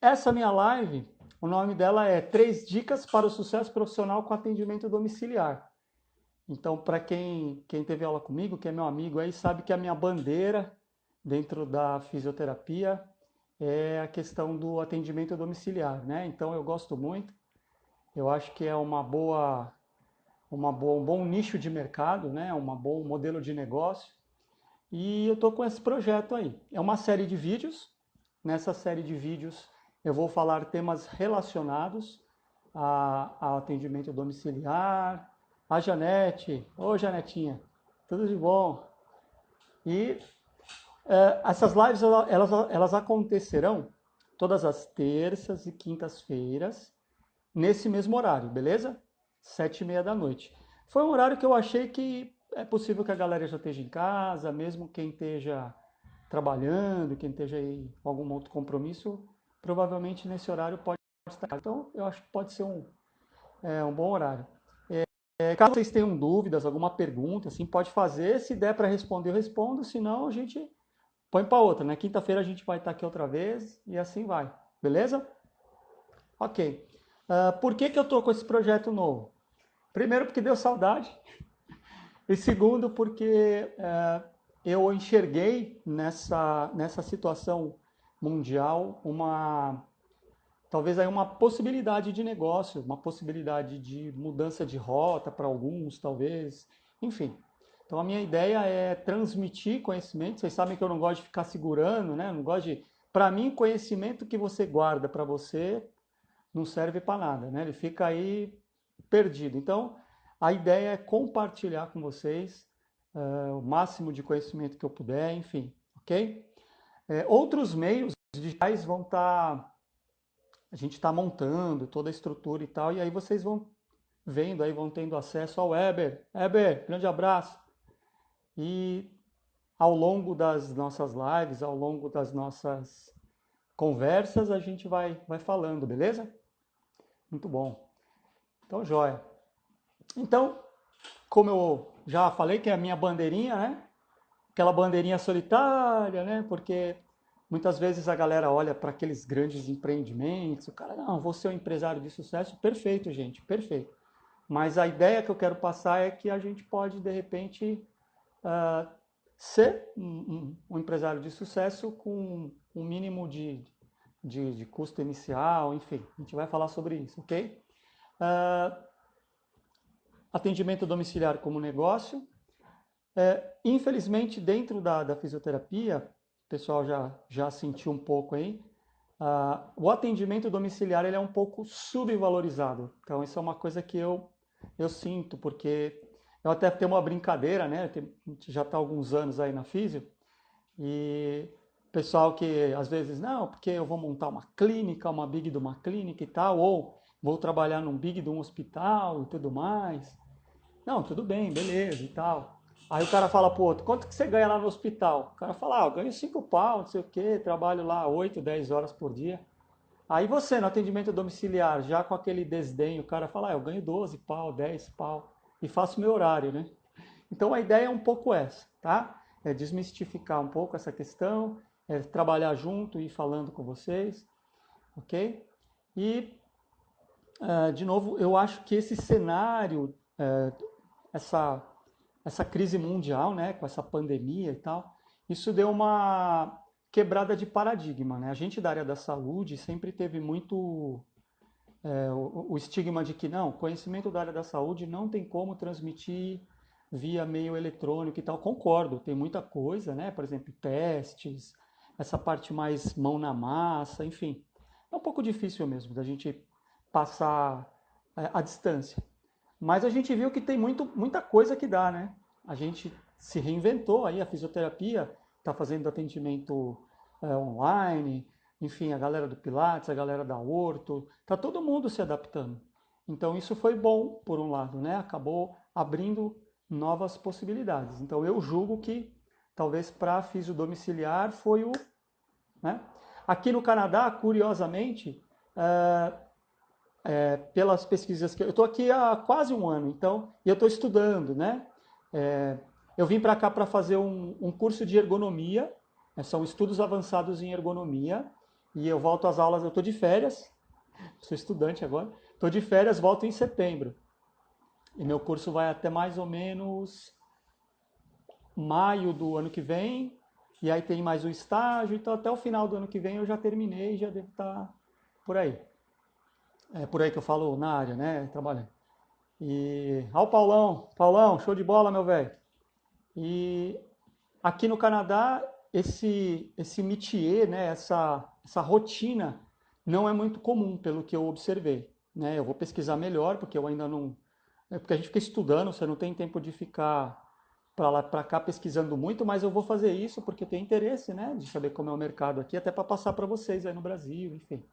essa minha live, o nome dela é 3 dicas para o sucesso profissional com atendimento domiciliar. Então, para quem teve aula comigo, que é meu amigo aí, sabe que a minha bandeira dentro da fisioterapia é a questão do atendimento domiciliar, né? Então, eu gosto muito. Eu acho que é um bom nicho de mercado, né? Um bom modelo de negócio. E eu estou com esse projeto aí. É uma série de vídeos. Nessa série de vídeos eu vou falar temas relacionados ao atendimento domiciliar. A Janete, ô Janetinha, tudo de bom? E essas lives elas acontecerão todas as terças e quintas-feiras, nesse mesmo horário, beleza? 7h30 da noite. Foi um horário que eu achei que é possível que a galera já esteja em casa, mesmo quem esteja trabalhando, quem esteja aí com algum outro compromisso, provavelmente nesse horário pode estar. Então, eu acho que pode ser um bom horário. Caso vocês tenham dúvidas, alguma pergunta, assim, pode fazer. Se der para responder, eu respondo. Se não, a gente põe para outra, né? Quinta-feira a gente vai estar aqui outra vez e assim vai. Beleza? Ok. Por que eu estou com esse projeto novo? Primeiro, porque deu saudade. E segundo, porque eu enxerguei nessa situação mundial talvez aí uma possibilidade de negócio, uma possibilidade de mudança de rota para alguns, talvez, enfim. Então a minha ideia é transmitir conhecimento. Vocês sabem que eu não gosto de ficar segurando, né? Não gosto de, para mim, conhecimento que você guarda para você não serve para nada, né? Ele fica aí perdido. Então a ideia é compartilhar com vocês o máximo de conhecimento que eu puder, enfim, ok? Outros meios digitais vão estar a gente está montando toda a estrutura e tal, e aí vocês vão vendo, aí vão tendo acesso ao Weber. Weber, grande abraço. E ao longo das nossas lives, ao longo das nossas conversas, a gente vai falando, beleza? Muito bom. Então, joia. Então, como eu já falei, que é a minha bandeirinha, né? Aquela bandeirinha solitária, né? Porque muitas vezes a galera olha para aqueles grandes empreendimentos, o cara, não, vou ser um empresário de sucesso. Perfeito, gente, perfeito. Mas a ideia que eu quero passar é que a gente pode, de repente, ser um empresário de sucesso com um mínimo de custo inicial, enfim, a gente vai falar sobre isso, ok? Atendimento domiciliar como negócio. Infelizmente, dentro da fisioterapia, o pessoal já sentiu um pouco aí, o atendimento domiciliar ele é um pouco subvalorizado. Então, isso é uma coisa que eu sinto, porque eu até tenho uma brincadeira, né? A gente já está há alguns anos aí na Físio, e pessoal que às vezes, não, porque eu vou montar uma clínica, uma big de uma clínica e tal, ou vou trabalhar num big de um hospital e tudo mais. Não, tudo bem, beleza e tal. Aí o cara fala pro outro, quanto que você ganha lá no hospital? O cara fala, eu ganho 5 pau, não sei o quê, trabalho lá 8, 10 horas por dia. Aí você, no atendimento domiciliar, já com aquele desdém, o cara fala, eu ganho 12 pau, 10 pau, e faço meu horário, né? Então a ideia é um pouco essa, tá? É desmistificar um pouco essa questão, é trabalhar junto e ir falando com vocês, ok? E, de novo, eu acho que esse cenário, essa crise mundial, né, com essa pandemia e tal, isso deu uma quebrada de paradigma, né? A gente da área da saúde sempre teve muito o estigma de que não, conhecimento da área da saúde não tem como transmitir via meio eletrônico e tal. Concordo, tem muita coisa, né? Por exemplo, testes, essa parte mais mão na massa, enfim. É um pouco difícil mesmo da gente passar a distância. Mas a gente viu que tem muita coisa que dá, né? A gente se reinventou aí, a fisioterapia está fazendo atendimento online, enfim, a galera do Pilates, a galera da Orto, está todo mundo se adaptando. Então isso foi bom, por um lado, né? Acabou abrindo novas possibilidades. Então eu julgo que talvez para fisio domiciliar foi o... Né? Aqui no Canadá, curiosamente, pelas pesquisas que eu estou aqui há quase um ano, então, e eu estou estudando, né? Eu vim para cá para fazer um curso de ergonomia, são estudos avançados em ergonomia, e eu volto às aulas, eu estou de férias, sou estudante agora, estou de férias, volto em setembro. E meu curso vai até mais ou menos maio do ano que vem, e aí tem mais um estágio, então até o final do ano que vem eu já terminei, já devo estar por aí. É por aí que eu falo na área, né, trabalhando. E, o Paulão, Paulão, show de bola, meu velho. E aqui no Canadá, esse métier, né, essa rotina não é muito comum, pelo que eu observei. Né? Eu vou pesquisar melhor, porque eu ainda não... É porque a gente fica estudando, você não tem tempo de ficar para lá para cá pesquisando muito, mas eu vou fazer isso porque eu tenho interesse, né, de saber como é o mercado aqui, até para passar para vocês aí no Brasil, enfim.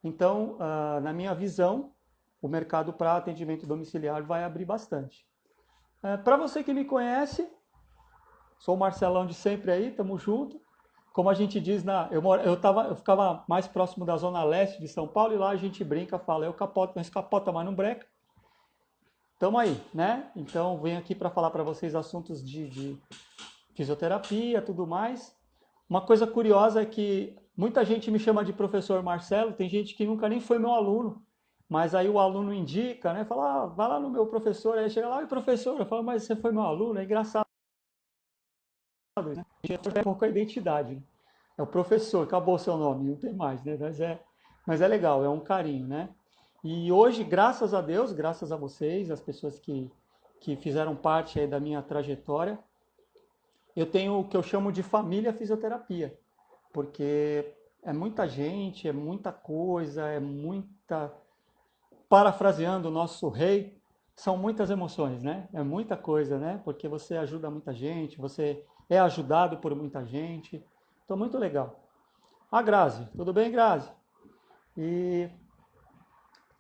Então, na minha visão, o mercado para atendimento domiciliar vai abrir bastante. Para você que me conhece, sou o Marcelão de sempre aí, tamo junto. Como a gente diz, eu ficava mais próximo da zona leste de São Paulo e lá a gente brinca, fala, eu capoto, mas capota, mas não breca. Tamo aí, né? Então, venho aqui para falar para vocês assuntos de fisioterapia, tudo mais. Uma coisa curiosa é que muita gente me chama de professor Marcelo, tem gente que nunca nem foi meu aluno, mas aí o aluno indica, né? Fala, ah, vai lá no meu professor, aí chega lá, e professor, eu falo, mas você foi meu aluno, é engraçado, né? A gente tem um pouco a identidade, né? É o professor, acabou o seu nome, não tem mais, né? Mas é legal, é um carinho, né? E hoje, graças a Deus, graças a vocês, as pessoas que fizeram parte aí da minha trajetória, eu tenho o que eu chamo de família fisioterapia, porque é muita gente, é muita coisa, é muita. Parafraseando o nosso rei, são muitas emoções, né? É muita coisa, né? Porque você ajuda muita gente, você é ajudado por muita gente. Então, muito legal. A Grazi, tudo bem, Grazi? E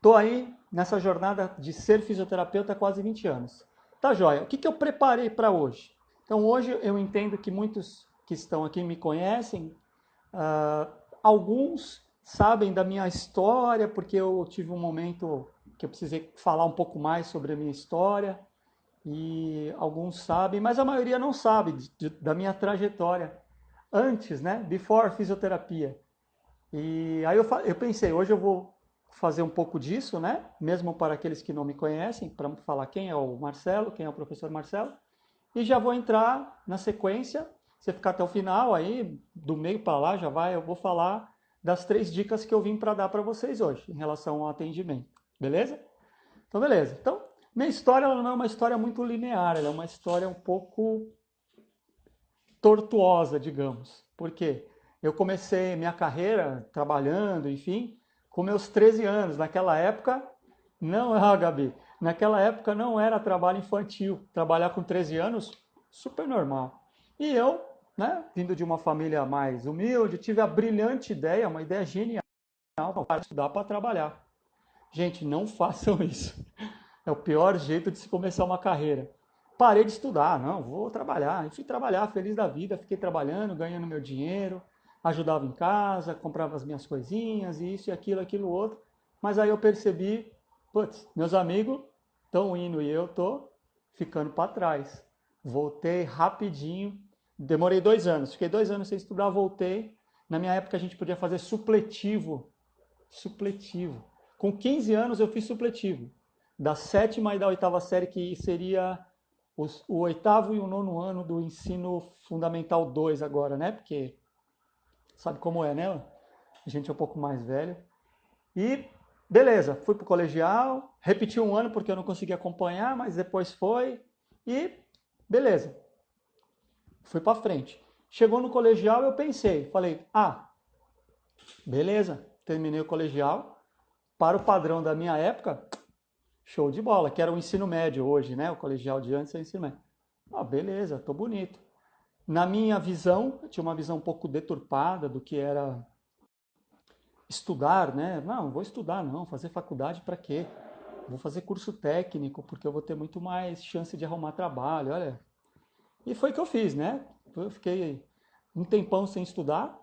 tô aí nessa jornada de ser fisioterapeuta há quase 20 anos. Tá joia. O que eu preparei para hoje? Então, hoje eu entendo que muitos que estão aqui me conhecem, alguns sabem da minha história, porque eu tive um momento que eu precisei falar um pouco mais sobre a minha história, e alguns sabem, mas a maioria não sabe da minha trajetória antes, né? Before fisioterapia. E aí eu pensei, hoje eu vou fazer um pouco disso, né? Mesmo para aqueles que não me conhecem, para falar quem é o Marcelo, quem é o professor Marcelo. E já vou entrar na sequência. Você ficar até o final aí, do meio para lá, eu vou falar das 3 dicas que eu vim para dar para vocês hoje, em relação ao atendimento. Beleza? Então, beleza. Então, minha história ela não é uma história muito linear, ela é uma história um pouco tortuosa, digamos. Por quê? Eu comecei minha carreira trabalhando, enfim, com meus 13 anos. Naquela época, não, Gabi, naquela época não era trabalho infantil. Trabalhar com 13 anos, super normal. E eu, né, vindo de uma família mais humilde, tive a brilhante ideia, uma ideia genial, para estudar para trabalhar. Gente, não façam isso. É o pior jeito de se começar uma carreira. Parei de estudar, não, vou trabalhar. E fui trabalhar, feliz da vida, fiquei trabalhando, ganhando meu dinheiro, ajudava em casa, comprava as minhas coisinhas, isso e aquilo outro. Mas aí eu percebi, putz, meus amigos estão indo e eu tô ficando para trás. Voltei rapidinho, demorei 2 anos, fiquei 2 anos sem estudar, voltei. Na minha época a gente podia fazer supletivo. Supletivo. Com 15 anos eu fiz supletivo. Da 7ª e da 8ª série, que seria o 8º e o 9º ano do ensino fundamental 2 agora, né? Porque sabe como é, né? A gente é um pouco mais velho. E beleza, fui pro colegial, repeti um ano porque eu não consegui acompanhar, mas depois foi. E beleza, fui para frente. Chegou no colegial, eu pensei, falei, beleza, terminei o colegial. Para o padrão da minha época, show de bola, que era o ensino médio hoje, né? O colegial de antes é o ensino médio. Beleza, tô bonito. Na minha visão, eu tinha uma visão um pouco deturpada do que era estudar, né? Não vou estudar não, fazer faculdade para quê? Vou fazer curso técnico, porque eu vou ter muito mais chance de arrumar trabalho, olha. E foi o que eu fiz, né? Eu fiquei um tempão sem estudar.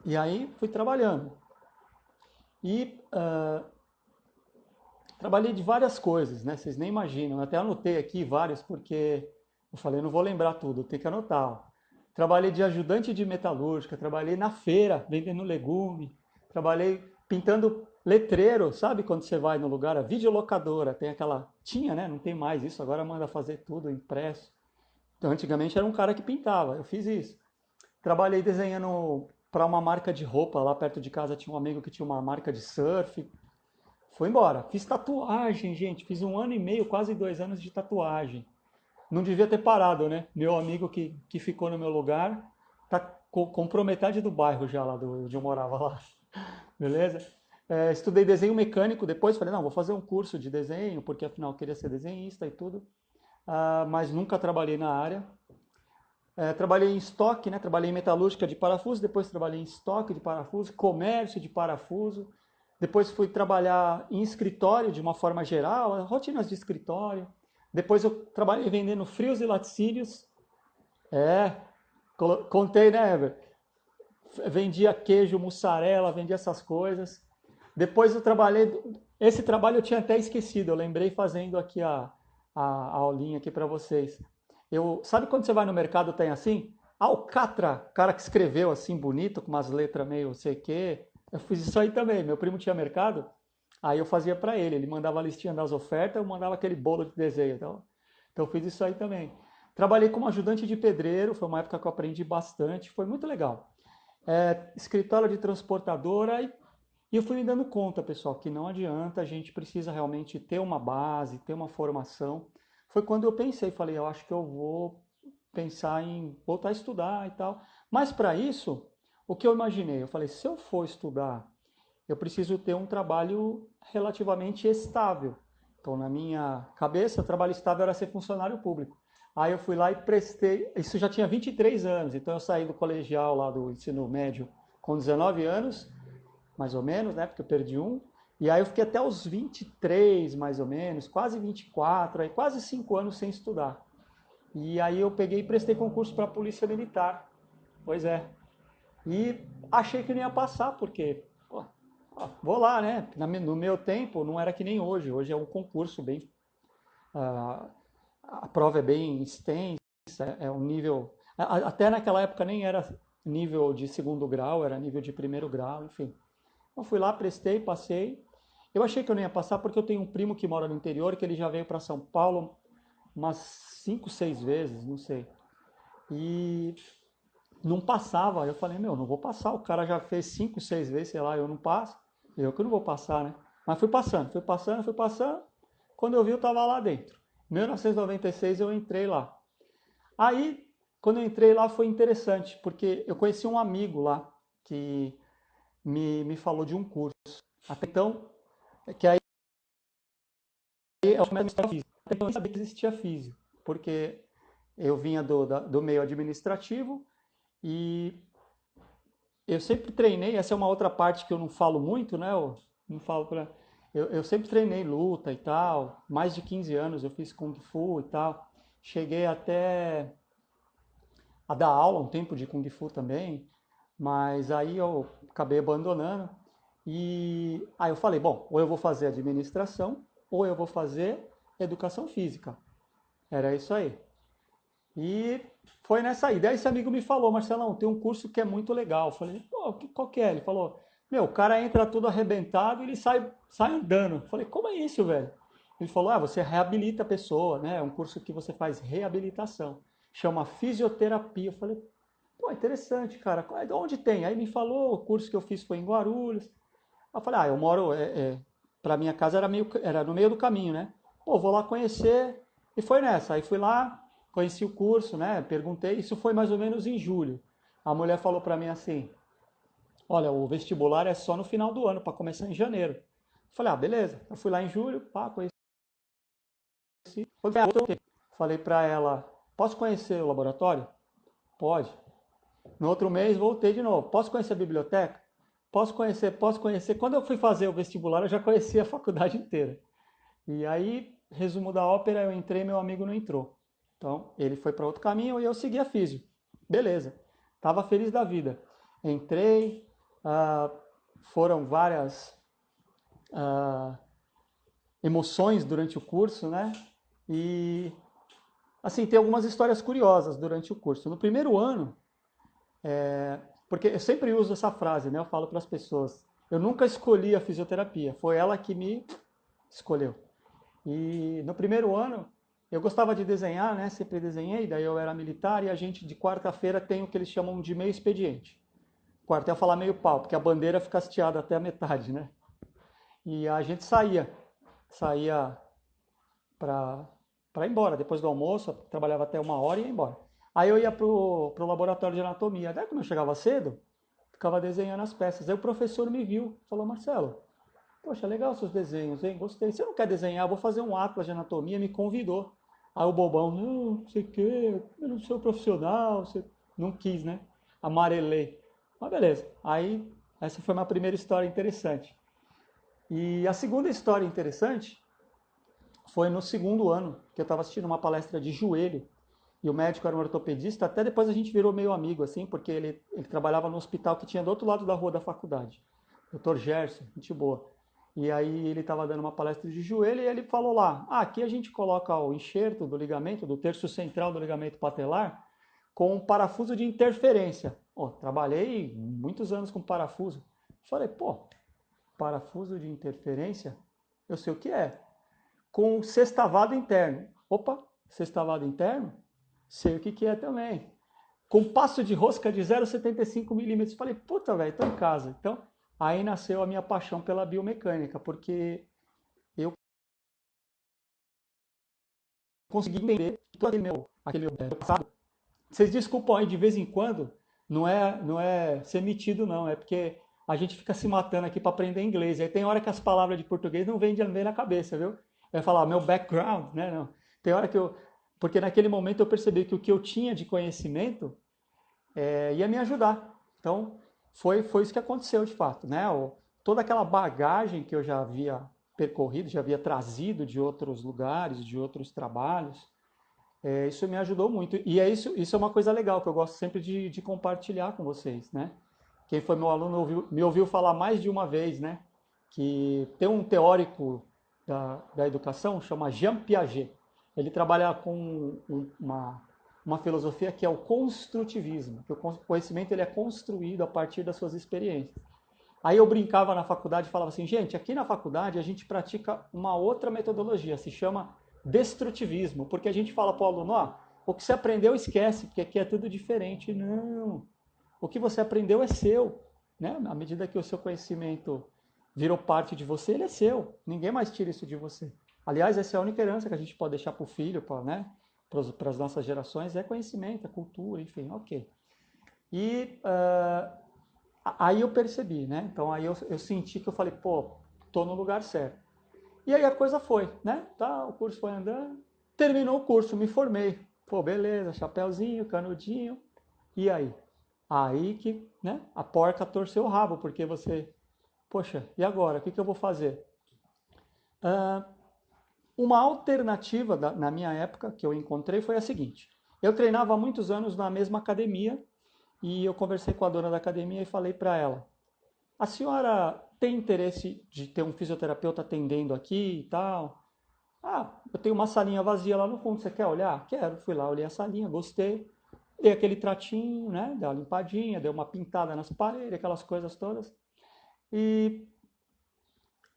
E aí fui trabalhando. E trabalhei de várias coisas, né? Vocês nem imaginam. Eu até anotei aqui várias, porque eu falei, não vou lembrar tudo, tem que anotar. trabalhei de ajudante de metalúrgica, trabalhei na feira vendendo legume, trabalhei pintando letreiro, sabe quando você vai no lugar, a videolocadora, tem aquela, tinha, né? Não tem mais isso, agora manda fazer tudo impresso. Então antigamente era um cara que pintava, eu fiz isso. Trabalhei desenhando para uma marca de roupa, lá perto de casa tinha um amigo que tinha uma marca de surf. Foi embora. Fiz tatuagem, gente, fiz 1 ano e meio, quase 2 anos de tatuagem. Não devia ter parado, né? Meu amigo que ficou no meu lugar tá, comprou metade do bairro já lá onde eu morava lá. Beleza? Estudei desenho mecânico depois, falei, não, vou fazer um curso de desenho, porque afinal eu queria ser desenhista e tudo. Mas nunca trabalhei na área. Trabalhei em estoque, né? Trabalhei em metalúrgica de parafuso, depois trabalhei em estoque de parafuso, comércio de parafuso, depois fui trabalhar em escritório de uma forma geral, rotinas de escritório. Depois eu trabalhei vendendo frios e laticínios. É, contei, né, Ever? Vendia queijo, mussarela, vendia essas coisas. Depois eu trabalhei. Esse trabalho eu tinha até esquecido, eu lembrei fazendo aqui a aulinha aqui para vocês. Sabe quando você vai no mercado tem assim? Alcatra, cara que escreveu assim bonito, com umas letras meio sei o quê. Eu fiz isso aí também. Meu primo tinha mercado, aí eu fazia para ele. Ele mandava a listinha das ofertas, eu mandava aquele bolo de desenho. Então eu fiz isso aí também. Trabalhei como ajudante de pedreiro, foi uma época que eu aprendi bastante, foi muito legal. Escritório de transportadora e eu fui me dando conta, pessoal, que não adianta, a gente precisa realmente ter uma base, ter uma formação. Foi quando eu pensei, falei, eu acho que eu vou pensar em voltar a estudar e tal. Mas para isso, o que eu imaginei? Eu falei, se eu for estudar, eu preciso ter um trabalho relativamente estável. Então, na minha cabeça, o trabalho estável era ser funcionário público. Aí eu fui lá e prestei, isso já tinha 23 anos, então eu saí do colegial lá do ensino médio com 19 anos, mais ou menos, né? Porque eu perdi um. E aí eu fiquei até os 23, mais ou menos, quase 24, aí quase 5 anos sem estudar. E aí eu peguei e prestei concurso para a Polícia Militar. Pois é. E achei que não ia passar, porque pô, vou lá, né? No meu tempo não era que nem hoje. Hoje é um concurso bem. Uh, a prova é bem extensa, é um nível. Até naquela época nem era nível de segundo grau, era nível de primeiro grau, enfim. Eu fui lá, prestei, passei. Eu achei que eu não ia passar porque eu tenho um primo que mora no interior, que ele já veio para São Paulo umas 5, 6 vezes, não sei. E não passava. Eu falei, meu, não vou passar. O cara já fez 5, 6 vezes, sei lá, eu não passo. Eu que não vou passar, né? Mas fui passando, fui passando, fui passando. Quando eu vi, eu estava lá dentro. Em 1996 eu entrei lá. Aí, quando eu entrei lá, foi interessante, porque eu conheci um amigo lá que me falou de um curso. Até então, que aí eu comecei a física. Até então eu não sabia que existia física, porque eu vinha do meio administrativo e eu sempre treinei. Essa é uma outra parte que eu não falo muito, né? Eu não falo pra, eu sempre treinei luta e tal. Mais de 15 anos eu fiz Kung Fu e tal. Cheguei até a dar aula um tempo de Kung Fu também, mas aí eu acabei abandonando. E aí eu falei, bom, ou eu vou fazer administração, ou eu vou fazer educação física. Era isso aí. E foi nessa aí. Daí esse amigo me falou, Marcelão, tem um curso que é muito legal. Eu falei, pô, qual que é? Ele falou, meu, o cara entra tudo arrebentado e ele sai andando. Eu falei, como é isso, velho? Ele falou, você reabilita a pessoa, né? É um curso que você faz reabilitação. Chama fisioterapia. Eu falei, pô, interessante, cara. Onde tem? Aí me falou, o curso que eu fiz foi em Guarulhos. Eu falei, eu moro, pra minha casa era no meio do caminho, né? Pô, vou lá conhecer. E foi nessa. Aí fui lá, conheci o curso, né? Perguntei. Isso foi mais ou menos em julho. A mulher falou pra mim assim: olha, o vestibular é só no final do ano, para começar em janeiro. Eu falei, beleza. Eu fui lá em julho, pá, conheci. Falei pra ela, posso conhecer o laboratório? Pode. No outro mês, voltei de novo. Posso conhecer a biblioteca? Posso conhecer, posso conhecer. Quando eu fui fazer o vestibular, eu já conhecia a faculdade inteira. E aí, resumo da ópera, eu entrei, meu amigo não entrou. Então, ele foi para outro caminho e eu segui a físio. Beleza. Tava feliz da vida. Entrei, foram várias emoções durante o curso, né? E, assim, tem algumas histórias curiosas durante o curso. No primeiro ano, Porque eu sempre uso essa frase, né? Eu falo para as pessoas, eu nunca escolhi a fisioterapia, foi ela que me escolheu. E no primeiro ano, eu gostava de desenhar, né? Sempre desenhei, daí eu era militar e a gente de quarta-feira tem o que eles chamam de meio expediente. Quartel fala meio pau, porque a bandeira fica hasteada até a metade, né? E a gente saía para ir embora. Depois do almoço, eu trabalhava até 1 hora e ia embora. Aí eu ia pro laboratório de anatomia. Daí, como eu chegava cedo, ficava desenhando as peças. Aí o professor me viu, falou: Marcelo, poxa, legal seus desenhos, hein? Gostei. Você não quer desenhar? Eu vou fazer um atlas de anatomia. Me convidou. Aí o bobão, não sei o quê, eu não sou profissional. Você... Não quis, né? Amarelei. Mas beleza. Aí, essa foi uma primeira história interessante. E a segunda história interessante foi no segundo ano, que eu estava assistindo uma palestra de joelho, e o médico era um ortopedista, até depois a gente virou meio amigo, assim, porque ele trabalhava no hospital que tinha do outro lado da rua da faculdade. Dr. Gerson, gente boa. E aí ele estava dando uma palestra de joelho e ele falou lá, aqui a gente coloca o enxerto do ligamento, do terço central do ligamento patelar, com um parafuso de interferência. Trabalhei muitos anos com parafuso. Falei, pô, parafuso de interferência, eu sei o que é. Com sextavado interno. Opa, sextavado interno? Sei o que é também. Com passo de rosca de 0,75 milímetros. Falei, puta, velho, tô em casa. Então, aí nasceu a minha paixão pela biomecânica, porque eu consegui entender todo aquele meu passado. Vocês desculpam aí de vez em quando, não é ser metido não, é porque a gente fica se matando aqui para aprender inglês. Aí tem hora que as palavras de português não vêm na cabeça, viu? Eu ia falar meu background, né? Não. Tem hora que porque naquele momento eu percebi que o que eu tinha de conhecimento ia me ajudar. Então foi isso que aconteceu de fato, né? Toda aquela bagagem que eu já havia percorrido, já havia trazido de outros lugares, de outros trabalhos, isso me ajudou muito. E isso é uma coisa legal que eu gosto sempre de compartilhar com vocês, né? Quem foi meu aluno me ouviu falar mais de uma vez, né? Que tem um teórico da educação, chama Jean Piaget. Ele trabalha com uma filosofia que é o construtivismo, que o conhecimento ele é construído a partir das suas experiências. Aí eu brincava na faculdade e falava assim, gente, aqui na faculdade a gente pratica uma outra metodologia, se chama destrutivismo, porque a gente fala para o aluno, o que você aprendeu esquece, porque aqui é tudo diferente. Não, o que você aprendeu é seu, né? À medida que o seu conhecimento virou parte de você, ele é seu, ninguém mais tira isso de você. Aliás, essa é a única herança que a gente pode deixar para o filho, para as nossas gerações, é conhecimento, é cultura, enfim, ok. E aí eu percebi, né? Então aí eu senti que eu falei, pô, tô no lugar certo. E aí a coisa foi, né? Tá, o curso foi andando, terminou o curso, me formei. Pô, beleza, chapéuzinho, canudinho. E aí? Aí que, né? A porca torceu o rabo, porque você, poxa, e agora? O que eu vou fazer? Uma alternativa na minha época que eu encontrei foi a seguinte. Eu treinava há muitos anos na mesma academia e eu conversei com a dona da academia e falei para ela, a senhora tem interesse de ter um fisioterapeuta atendendo aqui e tal? Eu tenho uma salinha vazia lá no fundo, você quer olhar? Quero. Fui lá, olhei a salinha, gostei. Dei aquele tratinho, né? Dei uma limpadinha, dei uma pintada nas paredes, aquelas coisas todas. E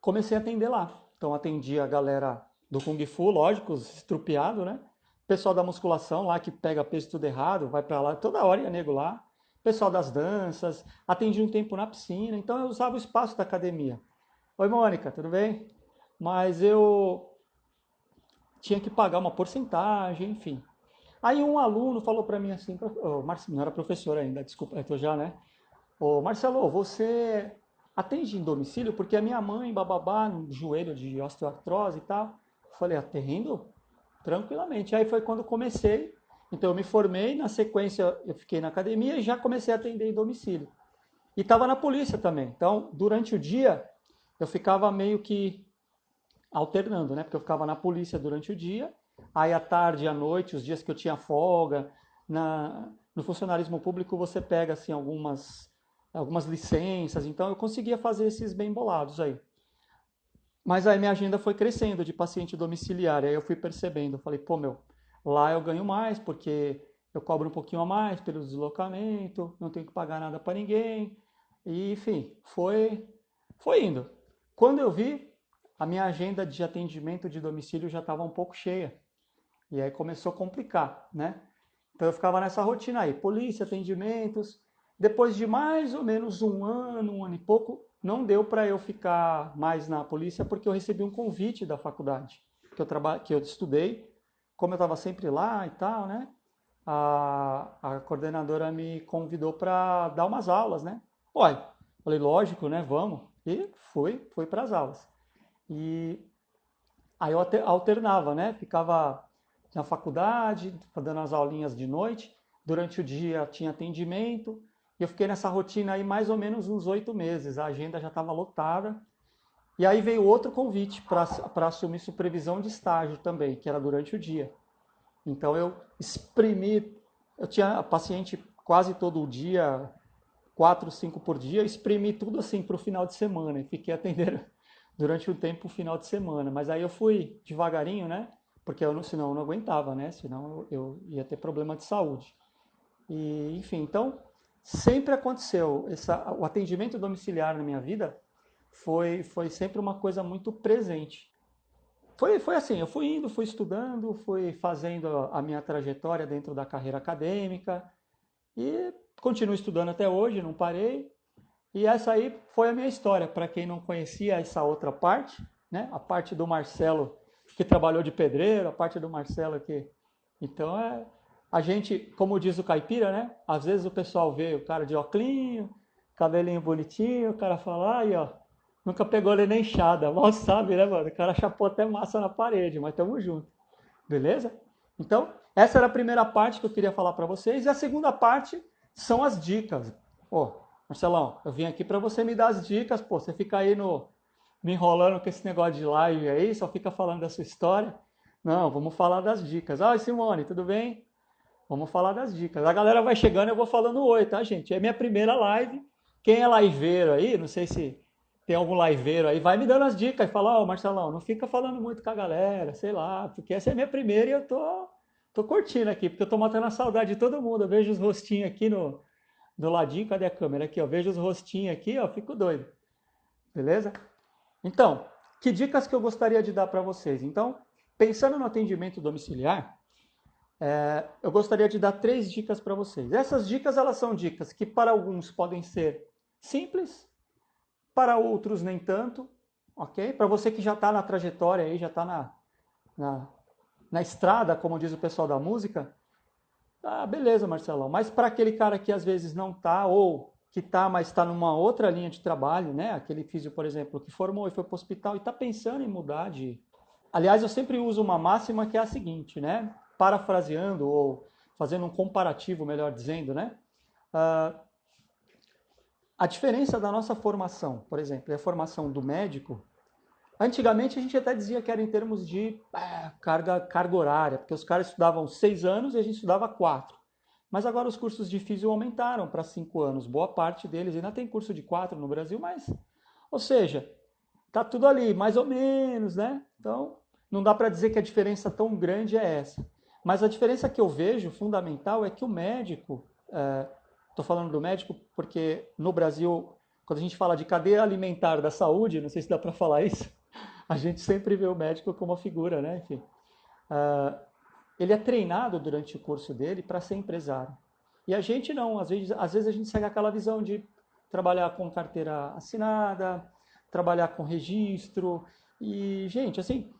comecei a atender lá. Então atendi a galera do Kung Fu, lógico, estrupiado, né? Pessoal da musculação lá que pega peso tudo errado, vai para lá, toda hora ia nego lá. Pessoal das danças, atendi um tempo na piscina, então eu usava o espaço da academia. Oi, Mônica, tudo bem? Mas eu tinha que pagar uma porcentagem, enfim. Aí um aluno falou para mim assim, não era professor ainda, desculpa, eu tô já, né? Ô, Marcelo, você atende em domicílio? Porque a minha mãe, bababá, no joelho de osteoartrose e tal. Eu falei, atendo? Tranquilamente. Aí foi quando comecei. Então eu me formei, na sequência eu fiquei na academia e já comecei a atender em domicílio. E estava na polícia também. Então, durante o dia, eu ficava meio que alternando, né? Porque eu ficava na polícia durante o dia, aí à tarde e à noite, os dias que eu tinha folga, no funcionalismo público você pega assim algumas licenças, então eu conseguia fazer esses bem bolados aí. Mas aí minha agenda foi crescendo de paciente domiciliar, aí eu fui percebendo, eu falei, pô, meu, lá eu ganho mais, porque eu cobro um pouquinho a mais pelo deslocamento, não tenho que pagar nada para ninguém. E, enfim, foi indo. Quando eu vi, a minha agenda de atendimento de domicílio já estava um pouco cheia. E aí começou a complicar, né? Então eu ficava nessa rotina aí, polícia, atendimentos. Depois de mais ou menos um ano e pouco, não deu para eu ficar mais na polícia porque eu recebi um convite da faculdade que eu estudei. Como eu estava sempre lá e tal, né? A coordenadora me convidou para dar umas aulas, né? Olha, falei, lógico, né? Vamos. E fui para as aulas. E aí eu alternava, né? Ficava na faculdade, dando as aulinhas de noite. Durante o dia tinha atendimento. E eu fiquei nessa rotina aí mais ou menos uns 8 meses. A agenda já estava lotada. E aí veio outro convite para assumir supervisão de estágio também, que era durante o dia. Então eu tinha paciente quase todo dia, 4, 5 por dia, eu exprimi tudo assim para o final de semana e fiquei atendendo durante o tempo o final de semana. Mas aí eu fui devagarinho, né? Porque senão eu não aguentava, né? Senão eu ia ter problema de saúde. E, enfim, então sempre aconteceu. O atendimento domiciliar na minha vida foi sempre uma coisa muito presente. Foi assim, eu fui indo, fui estudando, fui fazendo a minha trajetória dentro da carreira acadêmica e continuo estudando até hoje, não parei. E essa aí foi a minha história, para quem não conhecia essa outra parte, né? A parte do Marcelo que trabalhou de pedreiro, a parte do Marcelo que... Então a gente, como diz o caipira, né? Às vezes o pessoal vê o cara de óculos, cabelinho bonitinho, o cara fala, aí ó, nunca pegou ele nem enxada. Mal sabe, né, mano? O cara chapou até massa na parede, mas tamo junto. Beleza? Então, essa era a primeira parte que eu queria falar para vocês. E a segunda parte são as dicas. Pô, Marcelão, eu vim aqui para você me dar as dicas. Pô, você fica aí me enrolando com esse negócio de live aí, só fica falando da sua história. Não, vamos falar das dicas. Oi, Simone, tudo bem? Vamos falar das dicas. A galera vai chegando, eu vou falando oi, tá, gente? É minha primeira live. Quem é liveiro aí, não sei se tem algum liveiro aí, vai me dando as dicas e fala, ó, Marcelão, não fica falando muito com a galera, sei lá, porque essa é a minha primeira e eu tô curtindo aqui, porque eu tô matando a saudade de todo mundo. Eu vejo os rostinhos aqui do ladinho, cadê a câmera? Aqui, ó, vejo os rostinhos aqui, ó, fico doido. Beleza? Então, que dicas que eu gostaria de dar para vocês? Então, pensando no atendimento domiciliar, eu gostaria de dar 3 dicas para vocês. Essas dicas, elas são dicas que para alguns podem ser simples, para outros nem tanto, ok? Para você que já está na trajetória aí, já está na estrada, como diz o pessoal da música, beleza, Marcelão. Mas para aquele cara que às vezes não está, ou que está, mas está numa outra linha de trabalho, né? Aquele físio, por exemplo, que formou e foi para o hospital e está pensando em mudar de... Aliás, eu sempre uso uma máxima que é a seguinte, né? Parafraseando ou fazendo um comparativo, melhor dizendo, né? A diferença da nossa formação, por exemplo, e a formação do médico, antigamente a gente até dizia que era em termos de carga horária, porque os caras estudavam 6 anos e a gente estudava 4. Mas agora os cursos de físio aumentaram para 5 anos. Boa parte deles ainda tem curso de 4 no Brasil, mas... Ou seja, tá tudo ali, mais ou menos, né? Então, não dá para dizer que a diferença tão grande é essa. Mas a diferença que eu vejo, fundamental, é que o médico... Estou falando do médico porque no Brasil, quando a gente fala de cadeia alimentar da saúde, não sei se dá para falar isso, a gente sempre vê o médico como uma figura, né? Enfim, ele é treinado durante o curso dele para ser empresário. E a gente não, às vezes a gente segue aquela visão de trabalhar com carteira assinada, trabalhar com registro. E, gente, assim,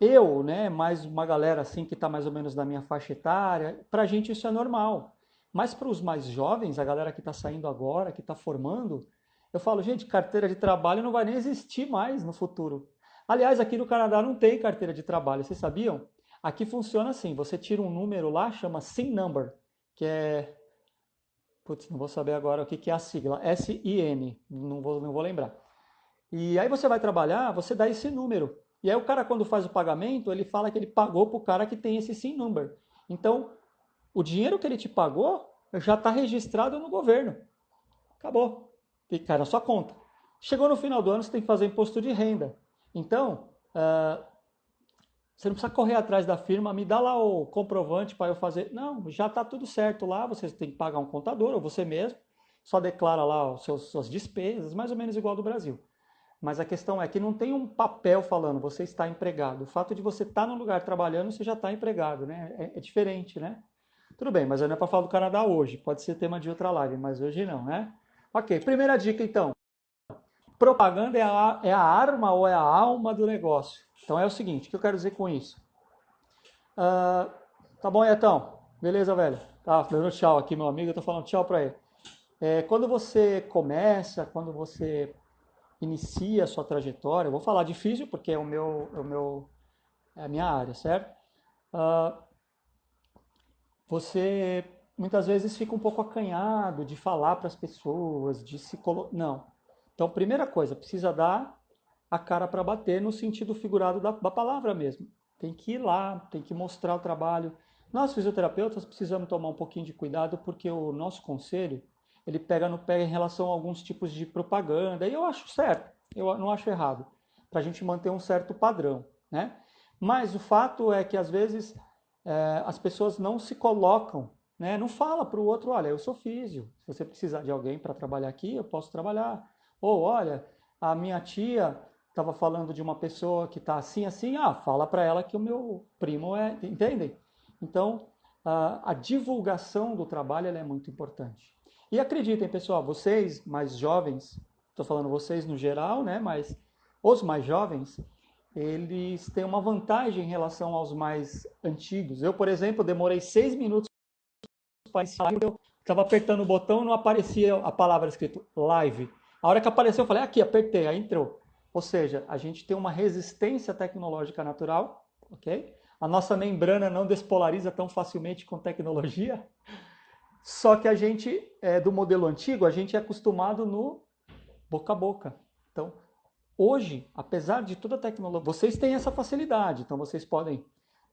eu, né, mais uma galera assim que está mais ou menos na minha faixa etária, para a gente isso é normal. Mas para os mais jovens, a galera que está saindo agora, que está formando, eu falo, gente, carteira de trabalho não vai nem existir mais no futuro. Aliás, aqui no Canadá não tem carteira de trabalho, vocês sabiam? Aqui funciona assim, você tira um número lá, chama SIN Number, que é... Putz, não vou saber agora o que é a sigla, S-I-N, não vou lembrar. E aí você vai trabalhar, você dá esse número. E aí o cara, quando faz o pagamento, ele fala que ele pagou para o cara que tem esse SIN Number. Então, o dinheiro que ele te pagou já está registrado no governo. Acabou. E cai na sua conta. Chegou no final do ano, você tem que fazer imposto de renda. Então, Você não precisa correr atrás da firma, me dá lá o comprovante para eu fazer. Não, já está tudo certo lá, você tem que pagar um contador, ou você mesmo, só declara lá suas despesas, mais ou menos igual do Brasil. Mas a questão é que não tem um papel falando, você está empregado. O fato de você estar no lugar trabalhando, você já está empregado, né? É diferente, né? Tudo bem, mas não é para falar do Canadá hoje. Pode ser tema de outra live, mas hoje não, né? Ok, primeira dica então. Propaganda é a arma ou é a alma do negócio. Então é o seguinte, o que eu quero dizer com isso? Tá bom, Etão? Beleza, velho? Tá dando tchau aqui, meu amigo. Eu tô falando tchau para ele. Quando você começa, quando você inicia a sua trajetória, eu vou falar de físio porque é a minha área, certo? Ah, você muitas vezes fica um pouco acanhado de falar para as pessoas, de se colocar. Não. Então, primeira coisa, precisa dar a cara para bater no sentido figurado da palavra mesmo. Tem que ir lá, tem que mostrar o trabalho. Nós, fisioterapeutas, precisamos tomar um pouquinho de cuidado porque o nosso conselho, ele pega no pé em relação a alguns tipos de propaganda, e eu acho certo, eu não acho errado, para a gente manter um certo padrão, né? Mas o fato é que, às vezes, as pessoas não se colocam, né? Não fala para o outro, olha, eu sou físio, se você precisar de alguém para trabalhar aqui, eu posso trabalhar. Ou, olha, a minha tia estava falando de uma pessoa que está assim, assim, fala para ela que o meu primo é, entendem? Então, a divulgação do trabalho ela é muito importante. E acreditem, pessoal, vocês mais jovens, estou falando vocês no geral, né? Mas os mais jovens, eles têm uma vantagem em relação aos mais antigos. Eu, por exemplo, demorei 6 minutos para iniciar, eu estava apertando o botão e não aparecia a palavra escrito live. A hora que apareceu, eu falei, aqui, apertei, aí entrou. Ou seja, a gente tem uma resistência tecnológica natural, ok? A nossa membrana não despolariza tão facilmente com tecnologia, só que a gente, do modelo antigo, a gente é acostumado no boca a boca. Então, hoje, apesar de toda a tecnologia, vocês têm essa facilidade. Então, vocês podem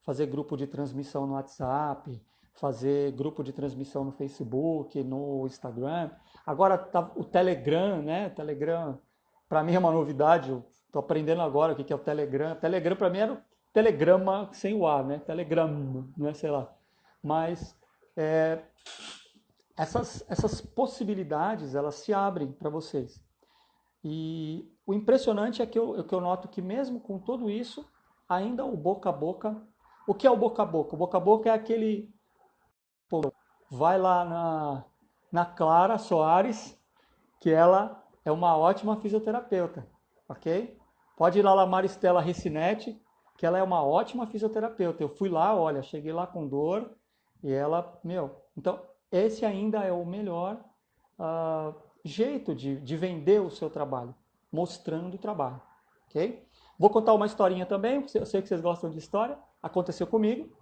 fazer grupo de transmissão no WhatsApp, fazer grupo de transmissão no Facebook, no Instagram. Agora tá o Telegram, né? Telegram, para mim é uma novidade. Eu estou aprendendo agora o que é o Telegram. Telegram para mim era o telegrama sem o A, né? Telegram, né? Sei lá. Mas essas possibilidades elas se abrem para vocês. E o impressionante é que eu noto que mesmo com tudo isso, ainda o boca a boca. O que é o boca a boca? O boca a boca é aquele. Pô, vai lá na Clara Soares, que ela é uma ótima fisioterapeuta, ok? Pode ir lá na Maristela Ricinetti, que ela é uma ótima fisioterapeuta. Eu fui lá, olha, cheguei lá com dor e ela, então esse ainda é o melhor jeito de vender o seu trabalho, mostrando o trabalho, ok? Vou contar uma historinha também, eu sei que vocês gostam de história, aconteceu comigo.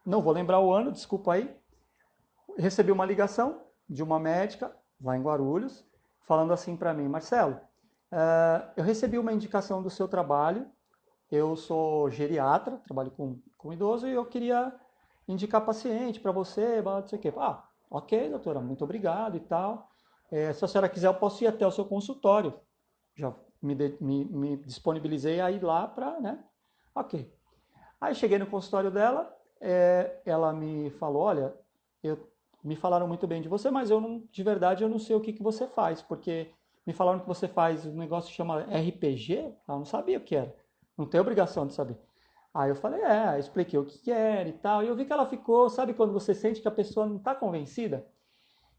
Não vou lembrar o ano, desculpa aí. Recebi uma ligação de uma médica lá em Guarulhos, falando assim para mim, Marcelo, eu recebi uma indicação do seu trabalho, eu sou geriatra, trabalho com idoso e eu queria indicar paciente para você, não sei o quê. Ok, doutora, muito obrigado e tal. Se a senhora quiser, eu posso ir até o seu consultório. Já me disponibilizei a ir lá para, né? Ok. Aí cheguei no consultório dela, ela me falou, olha, me falaram muito bem de você, mas de verdade eu não sei o que você faz, porque me falaram que você faz um negócio que chama RPG, eu não sabia o que era, não tenho obrigação de saber. Aí eu falei, expliquei o que era e tal, e eu vi que ela ficou, sabe quando você sente que a pessoa não está convencida?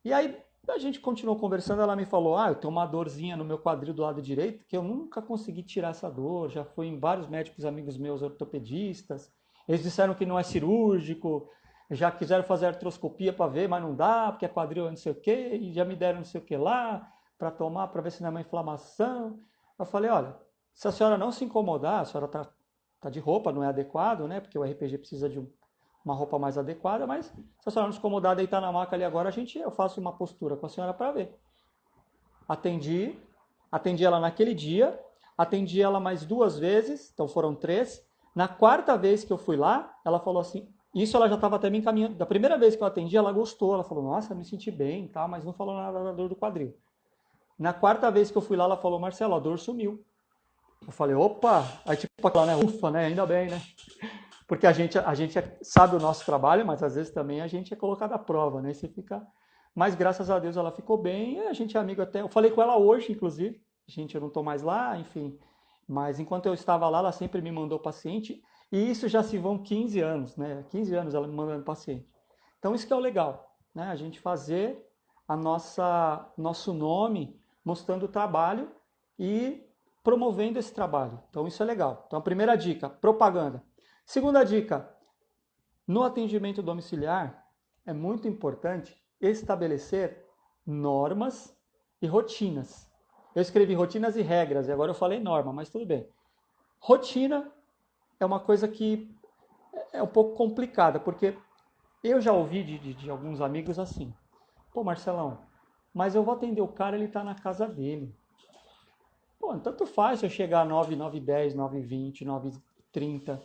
E aí a gente continuou conversando, ela me falou, eu tenho uma dorzinha no meu quadril do lado direito, que eu nunca consegui tirar essa dor, já fui em vários médicos amigos meus ortopedistas, eles disseram que não é cirúrgico, já quiseram fazer artroscopia para ver, mas não dá, porque é quadril não sei o que, e já me deram não sei o que lá, para tomar, para ver se não é uma inflamação. Eu falei, olha, se a senhora não se incomodar, a senhora tá de roupa, não é adequado, né? Porque o RPG precisa de uma roupa mais adequada, mas se a senhora não se incomodar, deitar na maca ali agora, eu faço uma postura com a senhora para ver. Atendi ela naquele dia, atendi ela mais 2 vezes, então foram 3. Na 4ª vez que eu fui lá, ela falou assim, isso ela já estava até me encaminhando. Da primeira vez que eu atendi, ela gostou, ela falou, nossa, me senti bem, tá, mas não falou nada da dor do quadril. Na 4ª vez que eu fui lá, ela falou, Marcelo, a dor sumiu. Eu falei, opa, aí tipo aquela, né, ufa, né, ainda bem, né? Porque a gente sabe o nosso trabalho, mas às vezes também a gente é colocado à prova, né? E você fica... Mas graças a Deus ela ficou bem, e a gente é amigo até... Eu falei com ela hoje, inclusive. Gente, eu não estou mais lá, enfim. Mas enquanto eu estava lá, ela sempre me mandou paciente. E isso já se vão 15 anos, né? 15 anos ela me mandando paciente. Então isso que é o legal, né? A gente fazer nosso nome mostrando o trabalho e promovendo esse trabalho. Então isso é legal. Então a primeira dica, propaganda. Segunda dica, no atendimento domiciliar é muito importante estabelecer normas e rotinas. Eu escrevi rotinas e regras, e agora eu falei norma, mas tudo bem. Rotina é uma coisa que é um pouco complicada, porque eu já ouvi de alguns amigos assim: pô, Marcelão, mas eu vou atender o cara, ele está na casa dele. Pô, tanto faz se eu chegar às 9, 9h10, 9h20, 9h30.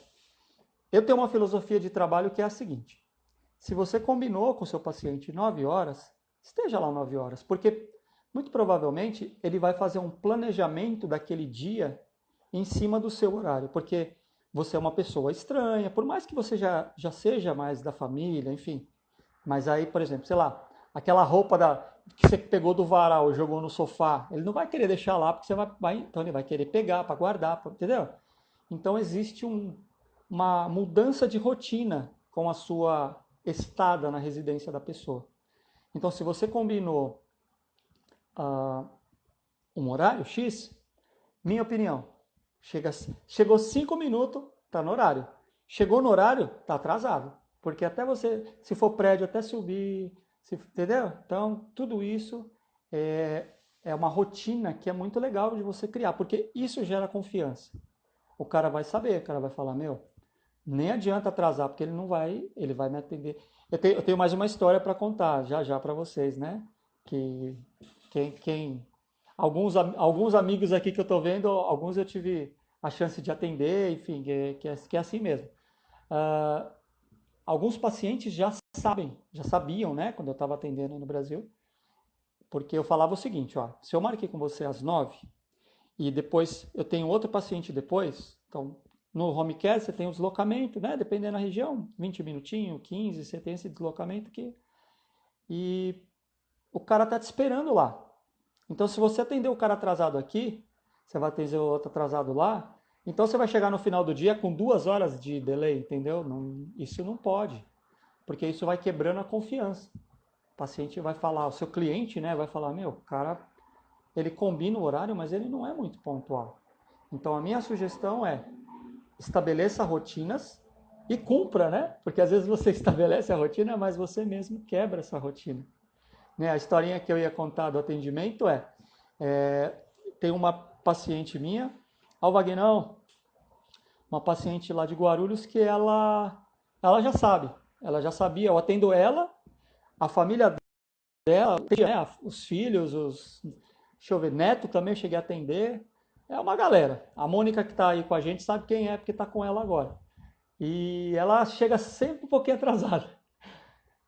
Eu tenho uma filosofia de trabalho que é a seguinte: se você combinou com o seu paciente 9 horas, esteja lá 9 horas, porque muito provavelmente ele vai fazer um planejamento daquele dia em cima do seu horário, porque você é uma pessoa estranha, por mais que você já seja mais da família, enfim. Mas aí, por exemplo, sei lá, aquela roupa que você pegou do varal e jogou no sofá, ele não vai querer deixar lá, porque então ele vai querer pegar para guardar, entendeu? Então existe uma mudança de rotina com a sua estada na residência da pessoa. Então, se você combinou um horário X, minha opinião, chegou 5 minutos, está no horário. Chegou no horário, está atrasado. Porque até você, se for prédio, até subir, entendeu? Então, tudo isso é uma rotina que é muito legal de você criar, porque isso gera confiança. O cara vai saber, o cara vai falar, meu, nem adianta atrasar, porque ele vai me atender. Eu tenho mais uma história para contar já já para vocês, né? Que alguns amigos aqui que eu estou vendo, alguns eu tive a chance de atender, enfim, que é assim mesmo. Ah, alguns pacientes já sabiam, né? Quando eu estava atendendo no Brasil, porque eu falava o seguinte, ó, se eu marquei com você às 9 e depois eu tenho outro paciente depois, então no home care você tem o deslocamento, né? Dependendo da região, 20 minutinhos, 15, você tem esse deslocamento aqui. E o cara tá te esperando lá. Então se você atender o cara atrasado aqui, você vai atender o outro atrasado lá, então você vai chegar no final do dia com 2 horas de delay, entendeu? Não, isso não pode, porque isso vai quebrando a confiança. O paciente vai falar, o seu cliente, né, vai falar, meu, o cara, ele combina o horário, mas ele não é muito pontual. Então a minha sugestão é estabeleça rotinas e cumpra, né? Porque às vezes você estabelece a rotina, mas você mesmo quebra essa rotina. Né? A historinha que eu ia contar do atendimento é tem uma paciente minha, Vagnão, uma paciente lá de Guarulhos que ela ela já sabia, eu atendo ela, a família dela, né, os filhos, deixa eu ver, neto também eu cheguei a atender, é uma galera. A Mônica que está aí com a gente sabe quem é, porque está com ela agora. E ela chega sempre um pouquinho atrasada.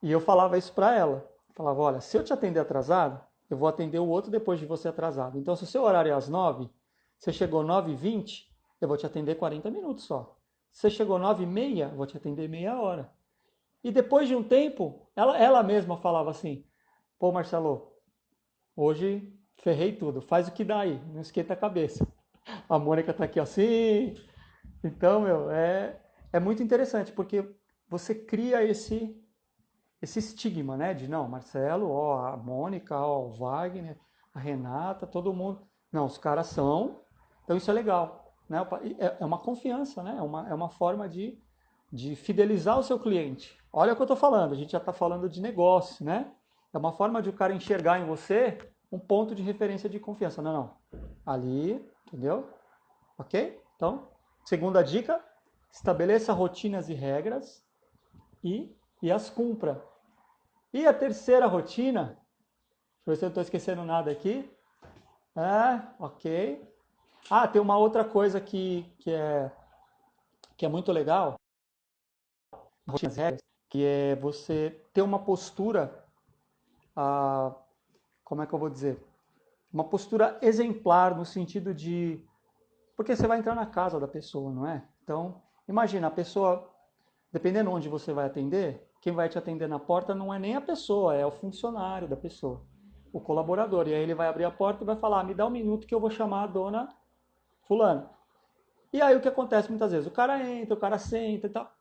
E eu falava isso para ela. Falava, olha, se eu te atender atrasado, eu vou atender o outro depois de você atrasado. Então, se o seu horário é às 9, você chegou 9h20, eu vou te atender 40 minutos só. Se você chegou 9h30, eu vou te atender meia hora. E depois de um tempo, ela mesma falava assim, pô, Marcelo, hoje ferrei tudo, faz o que dá aí, não esquenta a cabeça. A Mônica tá aqui assim. Então, meu, é muito interessante, porque você cria esse estigma, né? De não, Marcelo, ó, a Mônica, ó, o Wagner, a Renata, todo mundo. Não, os caras são. Então isso é legal, né? É uma confiança, né? É uma forma de fidelizar o seu cliente. Olha o que eu estou falando, a gente já está falando de negócio, né? É uma forma de o cara enxergar em você um ponto de referência de confiança. Não, não. Ali, entendeu? Ok? Então, segunda dica, estabeleça rotinas e regras e as cumpra. E a terceira rotina, deixa eu ver se eu não estou esquecendo nada aqui. Ok. Tem uma outra coisa que é muito legal, rotinas e regras, que é você ter uma postura, ah, como é que eu vou dizer? Uma postura exemplar no sentido de Porque você vai entrar na casa da pessoa, não é? Então, imagina, a pessoa, dependendo onde você vai atender, quem vai te atender na porta não é nem a pessoa, é o funcionário da pessoa, o colaborador. E aí ele vai abrir a porta e vai falar, me dá um minuto que eu vou chamar a dona fulano. E aí o que acontece muitas vezes? O cara entra, o cara senta e tal.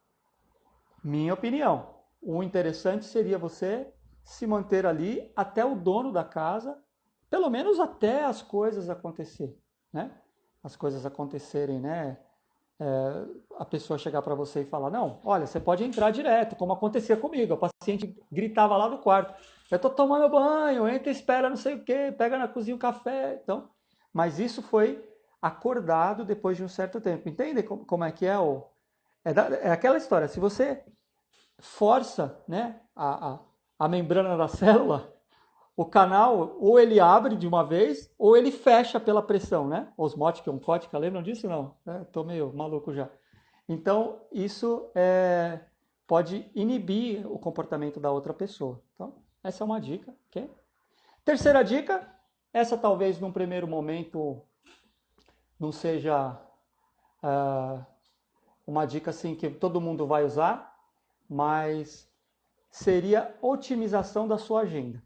Minha opinião, o interessante seria você se manter ali até o dono da casa, pelo menos até as coisas acontecer, né? As coisas acontecerem, né? A pessoa chegar para você e falar, não, olha, você pode entrar direto, como acontecia comigo. O paciente gritava lá do quarto, eu tô tomando banho, entra, espera, não sei o quê, pega na cozinha o café. Então, mas isso foi acordado depois de um certo tempo. Entende como é que é o... É aquela história, se você força, né, a membrana da célula, o canal ou ele abre de uma vez ou ele fecha pela pressão, né? Osmótica, oncótica, lembram disso? Não, tô meio maluco já. Então, isso pode inibir o comportamento da outra pessoa. Então, essa é uma dica, ok? Terceira dica, essa talvez num primeiro momento não seja uma dica assim que todo mundo vai usar, mas seria otimização da sua agenda.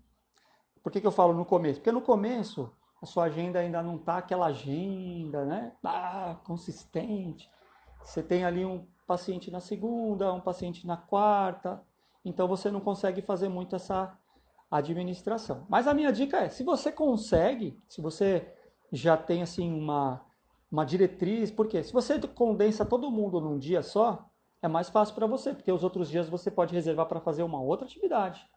Por que eu falo no começo? Porque no começo a sua agenda ainda não está aquela agenda, né? Consistente. Você tem ali um paciente na segunda, um paciente na quarta, então você não consegue fazer muito essa administração. Mas a minha dica é, se você consegue, se você já tem assim uma diretriz, porque se você condensa todo mundo num dia só, é mais fácil para você, porque os outros dias você pode reservar para fazer uma outra atividade,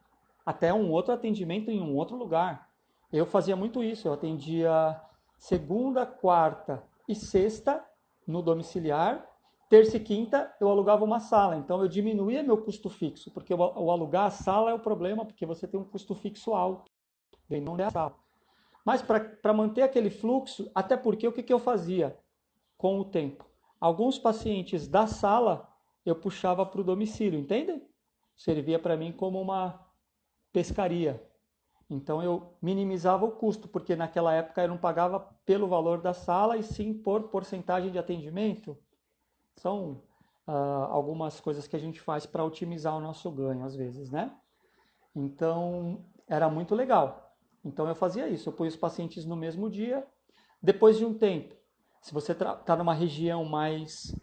até um outro atendimento em um outro lugar. Eu fazia muito isso, eu atendia segunda, quarta e sexta no domiciliar, terça e quinta eu alugava uma sala, então eu diminuía meu custo fixo, porque o alugar a sala é o problema, porque você tem um custo fixo alto, não é a sala. Mas para manter aquele fluxo, até porque o que eu fazia com o tempo? Alguns pacientes da sala eu puxava para o domicílio, entende? Servia para mim como uma pescaria. Então eu minimizava o custo, porque naquela época eu não pagava pelo valor da sala e sim por porcentagem de atendimento. São algumas coisas que a gente faz para otimizar o nosso ganho às vezes, né? Então era muito legal. Então eu fazia isso, eu punha os pacientes no mesmo dia. Depois de um tempo, se você está numa região mais,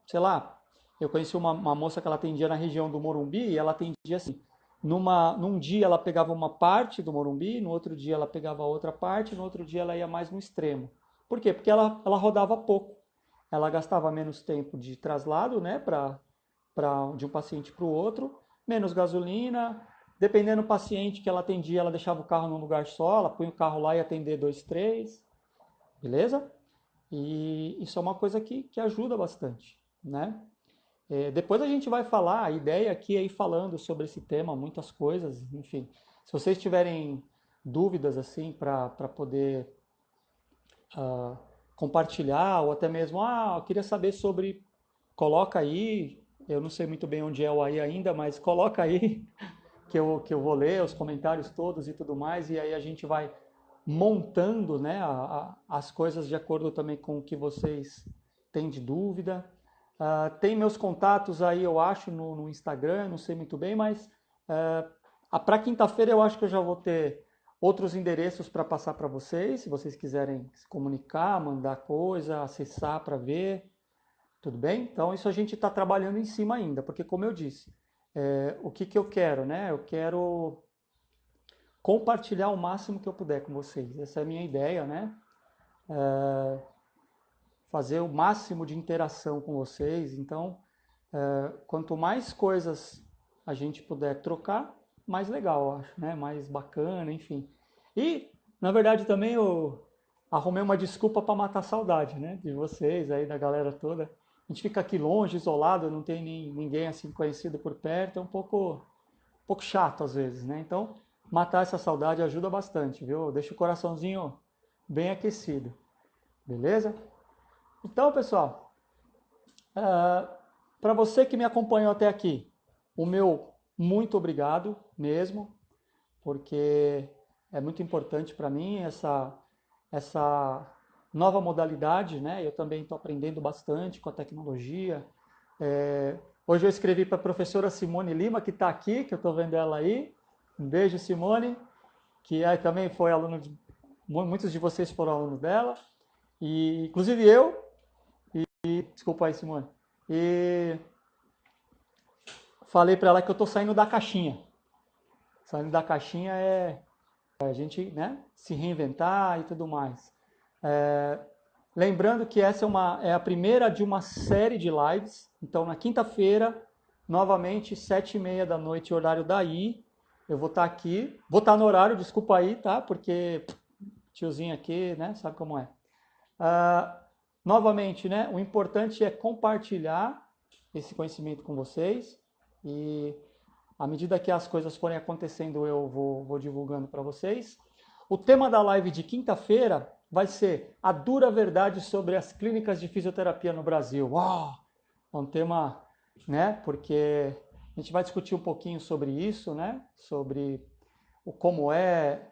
sei lá, eu conheci uma moça que ela atendia na região do Morumbi e ela atendia assim, num dia ela pegava uma parte do Morumbi, no outro dia ela pegava outra parte, no outro dia ela ia mais no extremo. Por quê? Porque ela rodava pouco. Ela gastava menos tempo de traslado, né, de um paciente para o outro, menos gasolina. Dependendo do paciente que ela atendia, ela deixava o carro num lugar só, ela punha o carro lá e atender dois, três, beleza? E isso é uma coisa que ajuda bastante, né? Depois a gente vai falar, a ideia aqui é ir falando sobre esse tema, muitas coisas, enfim. Se vocês tiverem dúvidas assim para poder compartilhar, ou até mesmo, eu queria saber sobre, coloca aí, eu não sei muito bem onde é o aí ainda, mas coloca aí que eu vou ler os comentários todos e tudo mais, e aí a gente vai montando, né, as coisas de acordo também com o que vocês têm de dúvida. Tem meus contatos aí, eu acho, no Instagram, não sei muito bem, mas para quinta-feira eu acho que eu já vou ter outros endereços para passar para vocês, se vocês quiserem se comunicar, mandar coisa, acessar para ver, tudo bem? Então isso a gente está trabalhando em cima ainda, porque como eu disse, o que eu quero, né? Eu quero compartilhar o máximo que eu puder com vocês. Essa é a minha ideia, né? Fazer o máximo de interação com vocês. Então, quanto mais coisas a gente puder trocar, mais legal, eu acho, né? Mais bacana, enfim. E, na verdade, também eu arrumei uma desculpa para matar a saudade, né? De vocês aí, da galera toda. A gente fica aqui longe, isolado, não tem ninguém assim conhecido por perto, é um pouco chato às vezes, né? Então, matar essa saudade ajuda bastante, viu? Deixa o coraçãozinho bem aquecido, beleza? Então, pessoal, para você que me acompanhou até aqui, o meu muito obrigado mesmo, porque é muito importante para mim essa nova modalidade, né? Eu também estou aprendendo bastante com a tecnologia. Hoje eu escrevi para a professora Simone Lima, que está aqui, que eu estou vendo ela aí. Um beijo, Simone, que também foi aluna de... Muitos de vocês foram alunos dela. E, inclusive eu. Desculpa aí, Simone. E falei para ela que eu estou saindo da caixinha. Saindo da caixinha é a gente, né, se reinventar e tudo mais. Lembrando que essa é a primeira de uma série de lives. Então, na quinta-feira, novamente, 7h30 da noite, horário daí, eu vou estar aqui. Vou estar no horário, desculpa aí, tá? Porque tiozinho aqui, né, sabe como é. Novamente, né, o importante é compartilhar esse conhecimento com vocês. E à medida que as coisas forem acontecendo, eu vou divulgando para vocês. O tema da live de quinta-feira vai ser a dura verdade sobre as clínicas de fisioterapia no Brasil. Uau! É um tema, né? Porque a gente vai discutir um pouquinho sobre isso, né? Sobre como é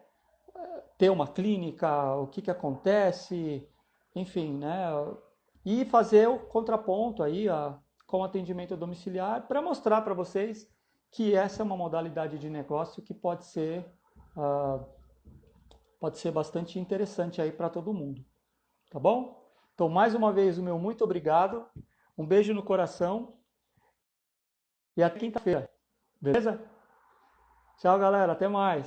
ter uma clínica, o que acontece, enfim, né? E fazer o contraponto aí com atendimento domiciliar para mostrar para vocês que essa é uma modalidade de negócio que pode ser bastante interessante aí para todo mundo, tá bom? Então, mais uma vez, o meu muito obrigado, um beijo no coração e até quinta-feira, beleza? Tchau, galera, até mais.